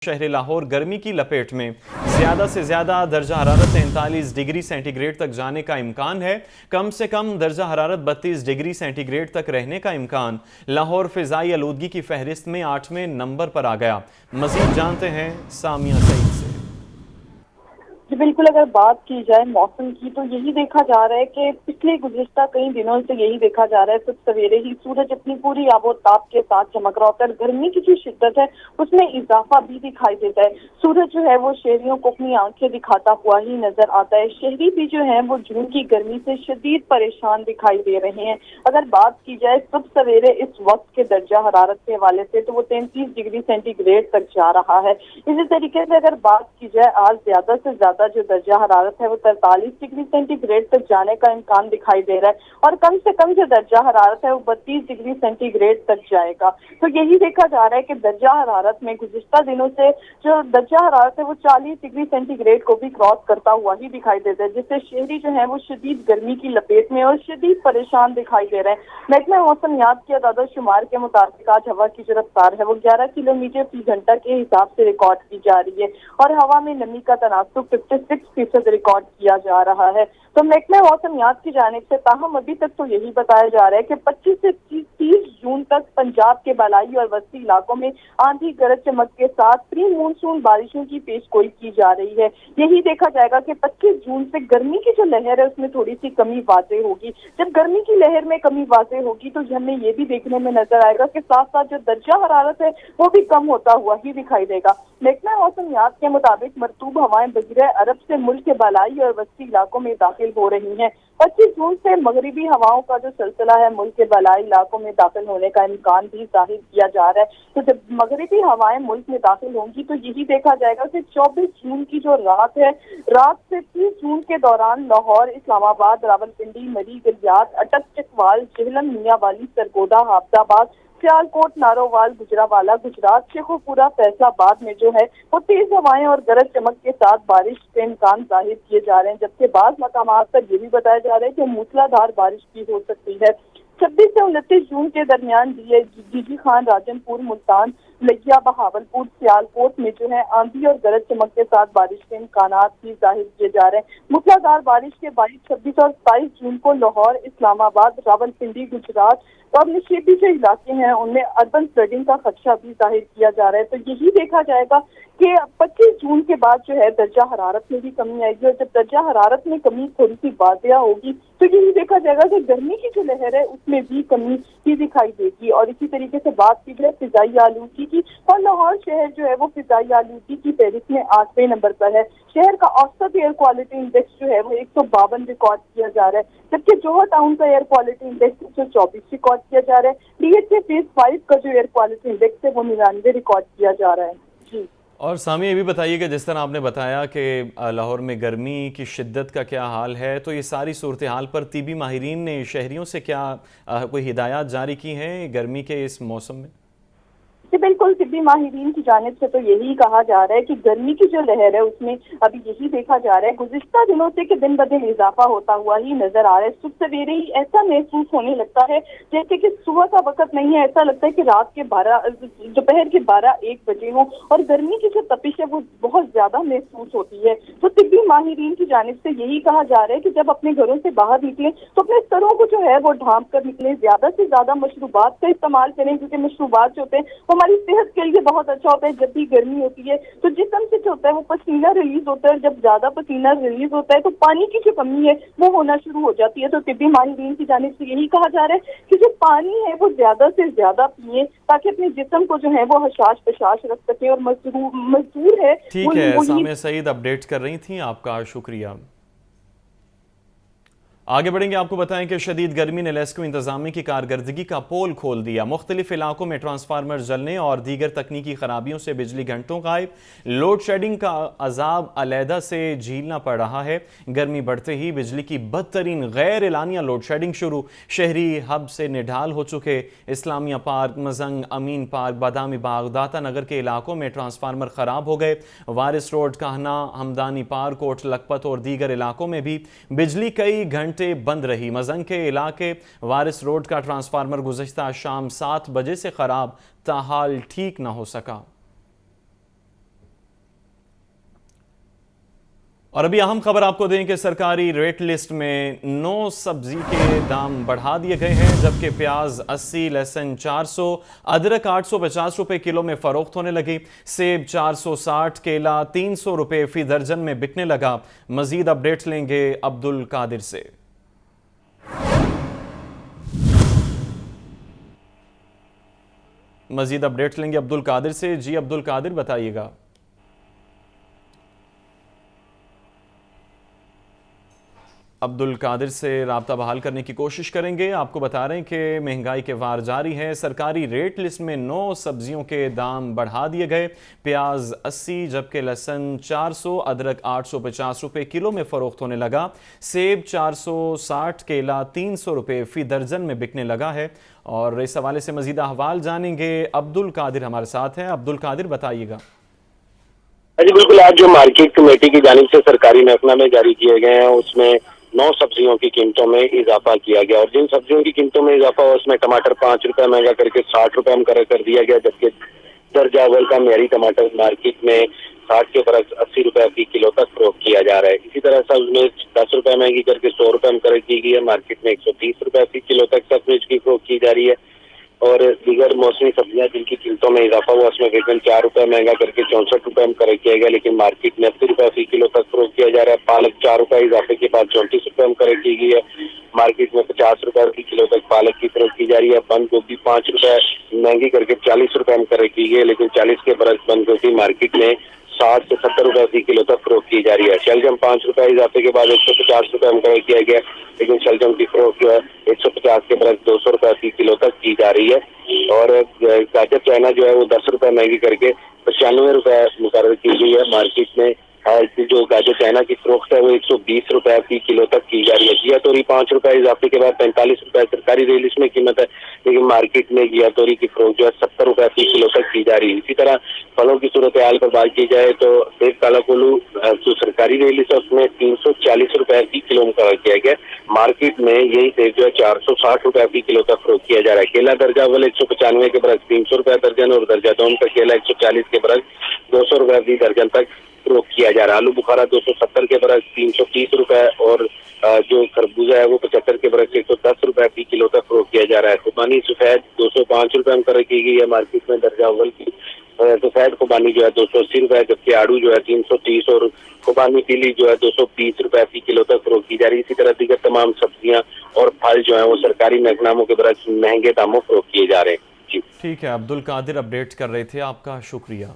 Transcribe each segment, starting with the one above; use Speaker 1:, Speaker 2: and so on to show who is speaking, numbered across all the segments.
Speaker 1: شہر لاہور گرمی کی لپیٹ میں زیادہ سے زیادہ درجہ حرارت 43 ڈگری سینٹی گریڈ تک جانے کا امکان ہے۔ کم سے کم درجہ حرارت 32 ڈگری سینٹی گریڈ تک رہنے کا امکان۔ لاہور فضائی آلودگی کی فہرست میں 8ویں نمبر پر آ گیا۔ مزید جانتے ہیں سامیہ سعید سے۔
Speaker 2: جی بالکل، اگر بات کی جائے موسم کی تو یہی دیکھا جا رہا ہے کہ پچھلے گزشتہ کئی دنوں سے یہی دیکھا جا رہا ہے صبح سویرے ہی سورج اپنی پوری آب و تاب کے ساتھ چمک رہا ہوتا ہے۔ گرمی کی جو شدت ہے اس میں اضافہ بھی دکھائی دیتا ہے۔ سورج جو ہے وہ شہریوں کو اپنی آنکھیں دکھاتا ہوا ہی نظر آتا ہے۔ شہری بھی جو ہیں وہ جون کی گرمی سے شدید پریشان دکھائی دے رہے ہیں۔ اگر بات کی جائے صبح سویرے اس وقت کے درجہ حرارت کے حوالے سے تو وہ 33 ڈگری سینٹی گریڈ تک جا رہا ہے۔ اسی طریقے سے اگر بات کی جائے آج زیادہ سے زیادہ جو درجہ حرارت ہے وہ 43 ڈگری سینٹی گریڈ تک جانے کا امکان دکھائی دے رہا ہے، اور کم سے کم جو درجہ حرارت ہے وہ 32 ڈگری سینٹی گریڈ تک جائے گا۔ تو یہی دیکھا جا رہا ہے کہ درجہ حرارت میں گزشتہ دنوں سے جو درجہ حرارت ہے وہ 40 ڈگری سینٹی گریڈ کو بھی کراس کرتا ہوا ہی دکھائی دیتا ہے، جس سے شہری جو ہے وہ شدید گرمی کی لپیٹ میں اور شدید پریشان دکھائی دے رہے ہیں۔ محکمہ موسمیات کے اعداد و شمار کے مطابق آج ہوا کی جو رفتار ہے وہ 11 کلومیٹر فی گھنٹہ کے حساب سے ریکارڈ کی جا رہی ہے، اور ہوا میں نمی کا تناسب 56% ریکارڈ کیا جا رہا ہے۔ تو محکمہ موسمیات کی جانب سے تاہم ابھی تک تو یہی بتایا جا رہا ہے کہ 25 سے 30 جون تک پنجاب کے بالائی اور وسطی علاقوں میں آندھی گرج چمک کے ساتھ پری مونسون بارشوں کی پیش گوئی کی جا رہی ہے۔ یہی دیکھا جائے گا کہ 25 جون سے گرمی کی جو لہر ہے اس میں تھوڑی سی کمی واضح ہوگی۔ جب گرمی کی لہر میں کمی واضح ہوگی تو ہمیں یہ بھی دیکھنے میں نظر آئے گا کہ ساتھ ساتھ جو درجہ حرارت ہے وہ بھی کم ہوتا ہوا ہی دکھائی دے گا۔ محکمہ موسمیات کے مطابق مرطوب ہوائیں بحیرہ عرب سے ملک کے بالائی اور وسطی علاقوں میں داخل ہو رہی ہیں۔ 25 جون سے مغربی ہواؤں کا جو سلسلہ ہے ملک کے بالائی علاقوں میں داخل ہونے کا امکان بھی ظاہر کیا جا رہا ہے۔ تو جب مغربی ہوائیں ملک میں داخل ہوں گی تو یہی دیکھا جائے گا کہ 24 جون کی جو رات ہے، رات سے 30 جون کے دوران لاہور، اسلام آباد، راولپنڈی، مری، گلیات، اٹک، چکوال، جہلم، میاں والی، سرگودا، حافظ آباد، سیالکوٹ، نارووال، گجرانوالہ، گجرات، شیخوپورہ، فیصل آباد میں جو ہے وہ تیز ہوائیں اور گرج چمک کے ساتھ بارش کے امکان ظاہر کیے جا رہے ہیں، جبکہ بعض مقامات پر یہ بھی بتایا جا رہا ہے کہ موسلا دھار بارش بھی ہو سکتی ہے۔ 26 سے 29 جون کے درمیان جی جی خان، راجن پور، ملتان، لگیا، بہاولپور، سیالکوٹ میں جو ہے آندھی اور گرج چمک کے ساتھ بارش کے امکانات بھی ظاہر کیے جا رہے ہیں۔ موسلادھار بارش کے باعث 26 اور 27 جون کو لاہور، اسلام آباد، راولپنڈی، گجرات اور نشیبی جو علاقے ہیں ان میں اربن فلڈنگ کا خدشہ بھی ظاہر کیا جا رہا ہے۔ تو یہی دیکھا جائے گا کہ 25 جون کے بعد جو ہے درجہ حرارت میں بھی کمی آئے گی، اور جب درجہ حرارت میں کمی تھوڑی سی واضح ہوگی تو یہی دیکھا جائے گا کہ گرمی کی جو لہر ہے اس میں بھی کمی ہی دکھائی دے گی۔ اور اسی طریقے سے بات کی جائے فضائی آلودگی کی، اور لاہور شہر جو ہے وہ فضائی آلودگی کی فہرست میں 8ویں نمبر پر ہے۔ شہر کا اوسط ایئر کوالٹی انڈیکس جو ہے وہ 152 ریکارڈ کیا جا رہا ہے، جبکہ جوہر ٹاؤن کا ایئر کوالٹی انڈیکس 124 ریکارڈ کیا جا رہا ہے۔ ڈی ایچ اے فیز 5 کا جو ایئر کوالٹی انڈیکس ہے وہ 99 ریکارڈ کیا جا رہا ہے۔ جی
Speaker 1: اور سامی یہ بھی بتائیے کہ جس طرح آپ نے بتایا کہ لاہور میں گرمی کی شدت کا کیا حال ہے، تو یہ ساری صورتحال پر طبی ماہرین نے شہریوں سے کیا کوئی ہدایات جاری کی ہیں گرمی کے اس موسم میں؟
Speaker 2: جی بالکل، طبی ماہرین کی جانب سے تو یہی کہا جا رہا ہے کہ گرمی کی جو لہر ہے اس میں ابھی یہی دیکھا جا رہا ہے گزشتہ دنوں سے کہ دن بدن اضافہ ہوتا ہوا ہی نظر آ رہا ہے۔ صبح سویرے ہی ایسا محسوس ہونے لگتا ہے جیسے کہ صبح کا وقت نہیں ہے، ایسا لگتا ہے کہ رات کے دوپہر کے 12-1 بجے ہوں، اور گرمی کی جو تپش ہے وہ بہت زیادہ محسوس ہوتی ہے۔ تو طبی ماہرین کی جانب سے یہی کہا جا رہا ہے کہ جب اپنے گھروں سے باہر نکلیں تو اپنے سروں کو جو ہے وہ ڈھانپ کر نکلیں، زیادہ سے زیادہ مشروبات کا استعمال کریں، کیونکہ مشروبات جو ہوتے ہیں وہ ہماری صحت کے لیے بہت اچھا ہوتا ہے۔ جب بھی گرمی ہوتی ہے تو جسم سے جو ہوتا ہے وہ پسینہ ریلیز ہوتا ہے، جب زیادہ پسینہ ریلیز ہوتا ہے تو پانی کی جو کمی ہے وہ ہونا شروع ہو جاتی ہے۔ تو طبی ماہرین کی جانب سے یہی کہا جا رہا ہے کہ جو پانی ہے وہ زیادہ سے زیادہ پئیں تاکہ اپنے جسم کو جو ہے وہ حشاش پشاش رکھ سکے، اور مزدور ہے۔
Speaker 1: ٹھیک ہے، سامیہ سعید اپڈیٹ کر رہی تھیں، آپ کا شکریہ۔ آگے بڑھیں گے، آپ کو بتائیں کہ شدید گرمی نے لیسکو انتظامیہ کی کارکردگی کا پول کھول دیا۔ مختلف علاقوں میں ٹرانسفارمر جلنے اور دیگر تکنیکی خرابیوں سے بجلی گھنٹوں غائب۔ لوڈ شیڈنگ کا عذاب علیحدہ سے جھیلنا پڑ رہا ہے۔ گرمی بڑھتے ہی بجلی کی بدترین غیر اعلانیہ لوڈ شیڈنگ شروع۔ شہری ہب سے نڈھال ہو چکے اسلامیہ پارک، مزنگ، امین پارک، بادامی باغ، داتا نگر کے علاقوں میں ٹرانسفارمر خراب ہو گئے۔ وارث روڈ، کہنا، ہمدانی پارک، کوٹ لکھپت اور دیگر علاقوں میں بھی بجلی کئی گھنٹے بند رہی۔ مزنگ کے علاقے وارث روڈ کا ٹرانسفارمر گزشتہ شام 7 بجے سے خراب تاحال ٹھیک نہ ہو سکا۔ اور ابھی اہم خبر آپ کو دیں کہ سرکاری ریٹ لسٹ میں 9 سبزی کے دام بڑھا دیے گئے ہیں، جبکہ پیاز 80، لہسن 400، ادرک 850 روپے کلو میں فروخت ہونے لگی، سیب 460، کیلا 300 روپے فی درجن میں بکنے لگا۔ مزید اپڈیٹ لیں گے عبد القادر سے۔ عبد القادر سے۔ جی عبد القادر بتائیے گا۔ عبد القادر سے رابطہ بحال کرنے کی کوشش کریں گے۔ آپ کو بتا رہے ہیں کہ مہنگائی کے وار جاری ہے، سرکاری ریٹ لسٹ میں 9 سبزیوں کے دام بڑھا دیے گئے، پیاز 80 جبکہ لہسن 400، ادرک 850 روپے کلو میں فروخت ہونے لگا، سیب 460، کیلا 300 روپے فی درجن میں بکنے لگا ہے۔ اور اس حوالے سے مزید احوال جانیں گے، عبد القادر ہمارے ساتھ ہیں۔ عبد القادر بتائیے گا۔
Speaker 3: جی بالکل، آج جو مارکیٹ کمیٹی کی جانب سے سرکاری محکمہ میں جاری کیے گئے ہیں اس میں 9 سبزیوں کی قیمتوں میں اضافہ کیا گیا، اور جن سبزیوں کی قیمتوں میں اضافہ ہوا اس میں ٹماٹر 5 روپے مہنگا کر کے 60 روپے مقرر کر دیا گیا، جبکہ درجہ اول کا معیاری ٹماٹر مارکیٹ میں 60 کے برعکس 80 روپے فی کلو تک فروخت کیا جا رہا ہے۔ اسی طرح سبز مرچ 10 روپے مہنگی کر کے 100 روپے مقرر کی گئی ہے، مارکیٹ میں 130 روپے فی کلو تک سبز مرچ کی فروخت کی جا رہی ہے۔ اور دیگر موسمی سبزیاں جن کی قیمتوں میں اضافہ ہوا اس میں بیگن 4 روپے مہنگا کر کے 64 روپے مقرر کیا گیا، لیکن مارکیٹ میں 80 روپے فی کلو تک فروخت کیا جا رہا ہے۔ پالک 4 روپے اضافے کے بعد 34 روپے مقرر کی گئی ہے، مارکیٹ میں 50 روپے فی کلو تک پالک کی فروخت کی جا رہی ہے۔ بند گوبھی 5 روپے مہنگی کر کے 40 روپے مقرر کی گئی ہے، لیکن 40 کے برعکس بند گوبھی مارکیٹ میں 60 سے 70 روپے فی کلو تک فروخت کی جا رہی ہے۔ شلجم 5 روپے اضافے کے بعد 150 روپے مقرر کیا گیا، لیکن شلجم کی فروخت جو ہے 150 کے برعکس 200 روپے فی کلو تک کی جا رہی ہے۔ اور گاجر چائنا جو ہے وہ 10 روپے مہنگی کر کے 95 روپے مقرر کی گئی ہے، مارکیٹ میں جو گاجر چائنا کی فروخت ہے وہ 120 روپے فی کلو تک کی جا رہی ہے۔ گیا توری 5 روپے اضافے کے بعد 45 روپے سرکاری ریٹ لسٹ میں قیمت ہے، لیکن مارکیٹ میں گیا توری کی فروخت جو ہے 70 روپے فی کلو تک کی جا رہی ہے۔ اسی طرح پھلوں کی صورتحال پر بات کی جائے تو سیب کالا کلو جو سرکاری ریٹ لسٹ ہے اس میں 340 روپے فی کلو مقرر کیا گیا، مارکیٹ میں یہی سیب جو ہے 460 روپے فی کلو تک فروخت کیا جا رہا ہے۔ کیلا درجہ اول 195 کے برعکس 300 روپے درجن، اور درجہ دوم کا کیلا 140 کے برعکس 200 روپے فی درجن تک فروخت کیا جا رہا ہے۔ آلو بخارا 270 کے برعکس 330 روپے، اور جو خربوزہ ہے وہ 75 کے برعکس 110 روپے فی کلو تک فروخت کیا جا رہا ہے۔ خوبانی سفید 205 روپے مقرر کی گئی ہے، مارکیٹ میں درجہ اول کی سفید خوبانی جو ہے 280 روپے، جبکہ آڑو جو ہے 330 اور خوبانی پیلی جو ہے 220 روپے فی کلو تک فروخت کی جا رہی ہے۔ اسی طرح دیگر تمام سبزیاں اور پھل جو ہیں وہ سرکاری محکموں کے برعکس مہنگے داموں فروخت کیے جا رہے ہیں۔ جی
Speaker 1: ٹھیک ہے، عبد القادر اپڈیٹ کر رہے تھے، آپ کا شکریہ۔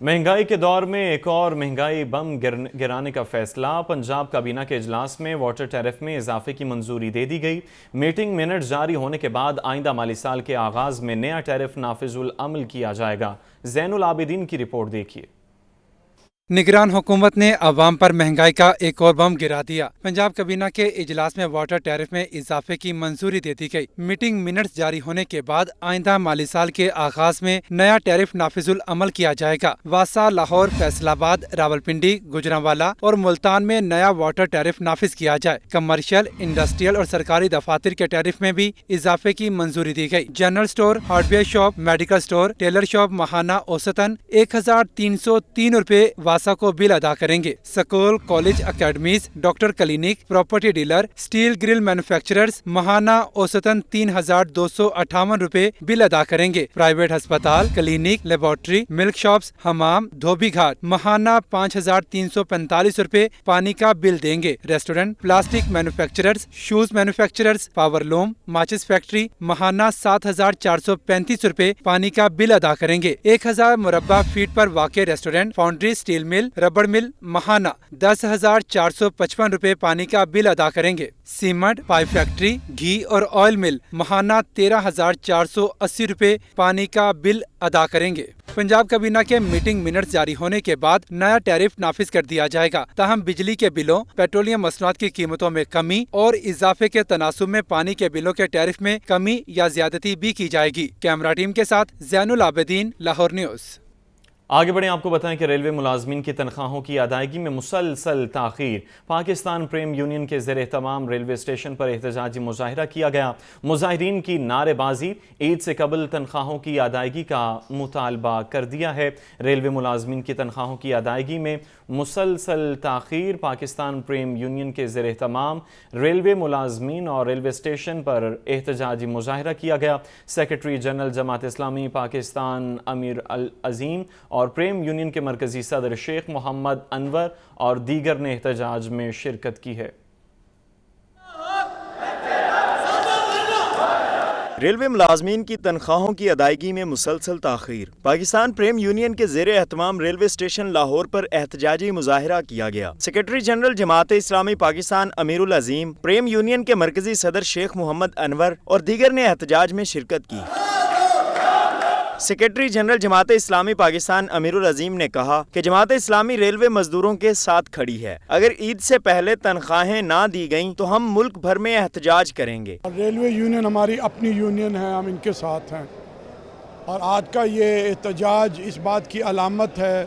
Speaker 1: مہنگائی کے دور میں ایک اور مہنگائی بم گرانے کا فیصلہ، پنجاب کابینہ کے اجلاس میں واٹر ٹیرف میں اضافے کی منظوری دے دی گئی۔ میٹنگ منٹ جاری ہونے کے بعد آئندہ مالی سال کے آغاز میں نیا ٹیرف نافذ العمل کیا جائے گا۔ زین العابدین کی رپورٹ دیکھیے۔
Speaker 4: نگران حکومت نے عوام پر مہنگائی کا ایک اور بم گرا دیا۔ پنجاب کابینہ کے اجلاس میں واٹر ٹیرف میں اضافے کی منظوری دے دی گئی۔ میٹنگ منٹس جاری ہونے کے بعد آئندہ مالی سال کے آغاز میں نیا ٹیرف نافذ العمل کیا جائے گا۔ واسا، لاہور، فیصل آباد، راولپنڈی، گوجرانوالا اور ملتان میں نیا واٹر ٹیرف نافذ کیا جائے۔ کمرشل، انڈسٹریل اور سرکاری دفاتر کے ٹیرف میں بھی اضافے کی منظوری دی گئی۔ General store, hardware shop, medical store, tailor shop ماہانہ اوسطاً 1303 روپے واسا کو بل ادا کریں گے۔ School, college, academies, doctor clinic, property dealer, steel girl manufacturers ماہانہ اوسطاً 3258 روپے بل ادا کریں گے۔ پرائیویٹ ہسپتال، کلینک، لیبارٹری، ملک شاپس، حمام، دھوبی گھاٹ ماہانہ 5345 روپے پانی کا بل دیں گے۔ Restaurant, plastic manufacturers, shoes manufacturers, power loom, ماچس فیکٹری ماہانہ 7435 روپے پانی کا بل ادا کریں گے۔ 1000 مربع فیٹ پر واقع ریسٹورنٹ، فاؤنڈری، سٹیل مل، ربڑ مل ماہانہ 10,455 روپے پانی کا بل ادا کریں گے۔ سیمنٹ، پائپ فیکٹری، گھی اور آئل مل ماہانہ 13,480 روپے پانی کا بل ادا کریں گے۔ پنجاب کابینہ کے میٹنگ منٹس جاری ہونے کے بعد نیا ٹیرف نافذ کر دیا جائے گا، تاہم بجلی کے بلوں، پیٹرولیم مصنوعات کی قیمتوں میں کمی اور اضافے کے تناسب میں پانی کے بلوں کے ٹیرف میں کمی یا زیادتی بھی کی جائے گی۔ کیمرہ ٹیم کے ساتھ زین العابدین، لاہور نیوز۔
Speaker 1: آگے بڑھیں، آپ کو بتائیں کہ ریلوے ملازمین کی تنخواہوں کی ادائیگی میں مسلسل تاخیر۔ پاکستان پریم یونین کے زیر اہتمام ریلوے اسٹیشن پر احتجاجی مظاہرہ کیا گیا۔ مظاہرین کی نعرے بازی عید سے قبل تنخواہوں کی ادائیگی کا مطالبہ کر دیا ہے۔ ریلوے ملازمین کی تنخواہوں کی ادائیگی میں مسلسل تاخیر۔ پاکستان پریم یونین کے زیر اہتمام ریلوے ملازمین اور ریلوے اسٹیشن پر احتجاجی مظاہرہ کیا گیا۔ سیکرٹری جنرل جماعت اسلامی پاکستان امیر العظیم اور پریم یونین کے مرکزی صدر شیخ محمد انور اور دیگر نے احتجاج میں شرکت کی ہے۔
Speaker 5: ریلوے ملازمین کی تنخواہوں کی ادائیگی میں مسلسل تاخیر۔ پاکستان پریم یونین کے زیر اہتمام ریلوے اسٹیشن لاہور پر احتجاجی مظاہرہ کیا گیا۔ سیکرٹری جنرل جماعت اسلامی پاکستان امیر العظیم، پریم یونین کے مرکزی صدر شیخ محمد انور اور دیگر نے احتجاج میں شرکت کی۔ سیکرٹری جنرل جماعت اسلامی پاکستان امیر العظیم نے کہا کہ جماعت اسلامی ریلوے مزدوروں کے ساتھ کھڑی ہے۔ اگر عید سے پہلے تنخواہیں نہ دی گئیں تو ہم ملک بھر میں احتجاج کریں گے۔
Speaker 6: ریلوے یونین ہماری اپنی یونین ہے، ہم ان کے ساتھ ہیں، اور آج کا یہ احتجاج اس بات کی علامت ہے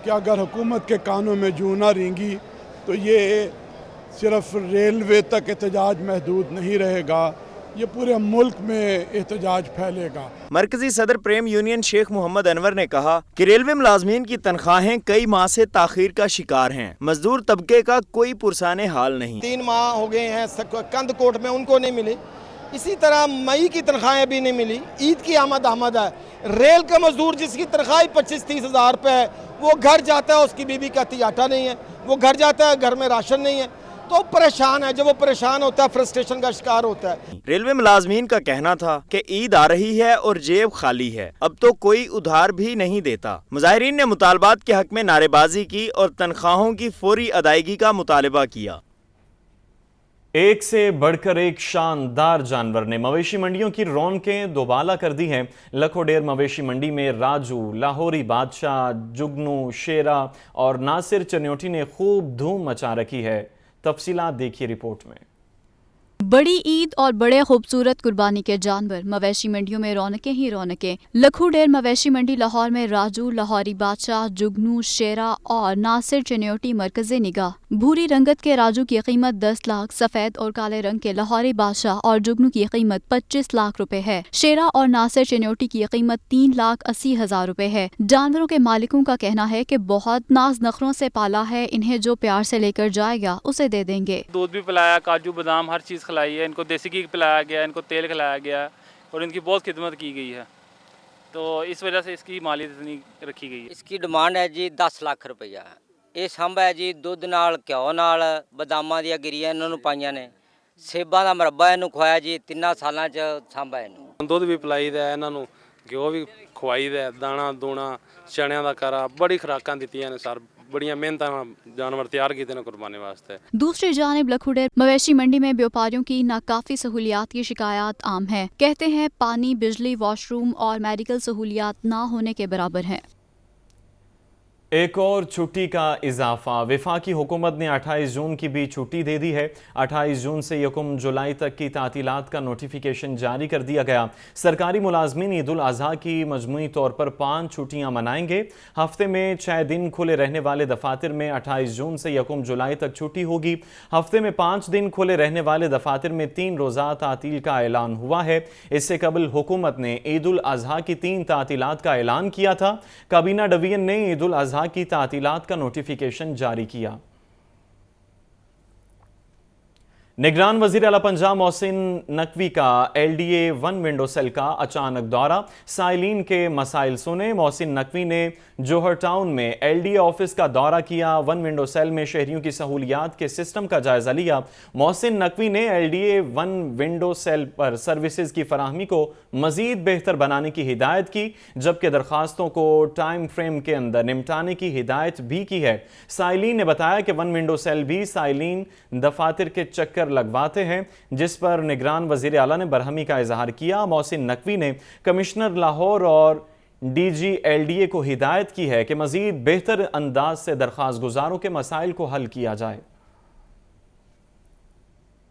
Speaker 6: کہ اگر حکومت کے کانوں میں جوں نہ رینگی تو یہ صرف ریلوے تک احتجاج محدود نہیں رہے گا، یہ پورے ملک میں احتجاج پھیلے گا۔
Speaker 5: مرکزی صدر پریم یونین شیخ محمد انور نے کہا کہ ریلوے ملازمین کی تنخواہیں کئی ماہ سے تاخیر کا شکار ہیں۔ مزدور طبقے کا کوئی پرسان حال نہیں۔
Speaker 7: 3 ماہ ہو گئے ہیں کند کوٹ میں ان کو نہیں ملی، اسی طرح مئی کی تنخواہیں بھی نہیں ملی۔ عید کی آمد ہے، ریل کا مزدور جس کی تنخواہ 25-30 ہزار روپے ہے، وہ گھر جاتا ہے، اس کی بیوی کہتی آٹا نہیں ہے، وہ گھر جاتا ہے، گھر میں راشن نہیں ہے، تو پریشان ہے۔ جب وہ پریشان ہوتا ہے، فرسٹریشن کا شکار ہوتا ہے۔
Speaker 5: ریلوے ملازمین کا کہنا تھا کہ عید آ رہی ہے اور جیب خالی ہے، اب تو کوئی ادھار بھی نہیں دیتا۔ مظاہرین نے مطالبات کے حق میں نعرے بازی کی اور تنخواہوں کی فوری ادائیگی کا مطالبہ کیا۔
Speaker 1: ایک سے بڑھ کر ایک شاندار جانور نے مویشی منڈیوں کی رونقیں دوبالا کر دی ہیں۔ لکھو ڈیر مویشی منڈی میں راجو، لاہوری بادشاہ، جگنو، شیرا اور ناصر چنیوٹی نے خوب دھوم مچا رکھی ہے۔ تفصیلات دیکھیے رپورٹ میں۔
Speaker 8: بڑی عید اور بڑے خوبصورت قربانی کے جانور، مویشی منڈیوں میں رونقیں ہی رونقیں۔ لکھو ڈیر مویشی منڈی لاہور میں راجو، لاہوری بادشاہ، جگنو، شیرا اور ناصر چنیوٹی مرکز نگاہ۔ بھوری رنگت کے راجو کی قیمت 10 لاکھ، سفید اور کالے رنگ کے لاہوری بادشاہ اور جگنو کی قیمت 25 لاکھ روپے ہے۔ شیرا اور ناصر چنیوٹی کی قیمت 3,80,000 روپے ہے۔ جانوروں کے مالکوں کا کہنا ہے کہ بہت ناز نخروں سے پالا ہے، انہیں جو پیار سے لے کر جائے گا اسے دے دیں گے۔
Speaker 9: دودھ بھی پلایا، کاجو بادام ہر چیز کھلائی ہے، ان کو دیسی گھی پلایا گیا، ان کو تیل کھلایا گیا اور ان کی بہت خدمت کی گئی ہے، تو اس وجہ سے اس کی مالیت اتنی رکھی گئی ہے۔
Speaker 10: اس کی ڈیمانڈ ہے جی 10 ਲੱਖ ਰੁਪਈਆ। ਇਹ ਸਾਂਭਾ ਹੈ ਜੀ ਦੁੱਧ ਨਾਲ, ਘਿਓ ਨਾਲ, ਬਦਾਮਾਂ ਦੀਆਂ ਗਿਰੀਆਂ ਇਹਨਾਂ ਨੂੰ ਪਾਈਆਂ ਨੇ, ਸੇਬਾਂ ਦਾ ਮਰੱਬਾ ਇਹਨੂੰ ਖਵਾਇਆ ਜੀ, 3 ਸਾਲਾਂ 'ਚ ਸਾਂਭਾ ਇਹਨੂੰ।
Speaker 9: ਦੁੱਧ ਵੀ ਪਿਲਾਈਦਾ ਇਹਨਾਂ ਨੂੰ, ਘਿਓ ਵੀ ਖਵਾਈਦਾ, ਦਾਣਾ ਦੂਣਾ, ਚਣਿਆਂ ਦਾ ਕਾਰਾ, ਬੜੀ ਖੁਰਾਕਾਂ ਦਿੱਤੀਆਂ ਨੇ ਸਰ, بڑیاں محنت جانور تیار کیتے ہیں قربانی واسطے۔
Speaker 8: دوسری جانب لکھو ڈیر مویشی منڈی میں بیوپاریوں کی ناکافی سہولیات کی شکایات عام ہیں۔ کہتے ہیں پانی، بجلی، واش روم اور میڈیکل سہولیات نہ ہونے کے برابر ہیں۔
Speaker 1: ایک اور چھٹی کا اضافہ، وفاقی حکومت نے 28 جون کی بھی چھٹی دے دی ہے۔ 28 جون سے 1 جولائی تک کی تعطیلات کا نوٹیفیکیشن جاری کر دیا گیا۔ سرکاری ملازمین عید الاضحیٰ کی مجموعی طور پر 5 چھٹیاں منائیں گے۔ ہفتے میں 6 دن کھلے رہنے والے دفاتر میں 28 جون سے 1 جولائی تک چھٹی ہوگی۔ ہفتے میں 5 دن کھلے رہنے والے دفاتر میں 3 روزہ تعطیل کا اعلان ہوا ہے۔ اس سے قبل حکومت نے عید الاضحیٰ کی 3 تعطیلات کا اعلان کیا تھا۔ کابینہ ڈویژن نے عید الاضحیٰ کی تعطیلات کا نوٹیفیکیشن جاری کیا۔ نگران وزیر اعلیٰ پنجاب محسن نقوی کا LDA 1 ونڈو سیل کا اچانک دورہ، سائلین کے مسائل سنے۔ محسن نقوی نے جوہر ٹاؤن میں LDA آفس کا دورہ کیا، 1 ونڈو سیل میں شہریوں کی سہولیات کے سسٹم کا جائزہ لیا۔ محسن نقوی نے LDA 1 ونڈو سیل پر سروسز کی فراہمی کو مزید بہتر بنانے کی ہدایت کی، جبکہ درخواستوں کو ٹائم فریم کے اندر نمٹانے کی ہدایت بھی کی ہے۔ سائلین نے بتایا کہ 1 ونڈو سیل بھی سائلین دفاتر کے چکر لگواتے ہیں، جس پر نگران وزیر اعلیٰ نے برہمی کا اظہار کیا۔ محسن نقوی نے کمشنر لاہور اور DG LDA کو ہدایت کی ہے کہ مزید بہتر انداز سے درخواست گزاروں کے مسائل کو حل کیا جائے۔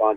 Speaker 3: 5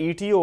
Speaker 1: ETO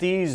Speaker 1: 30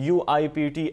Speaker 1: UIPT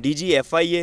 Speaker 5: DG FIA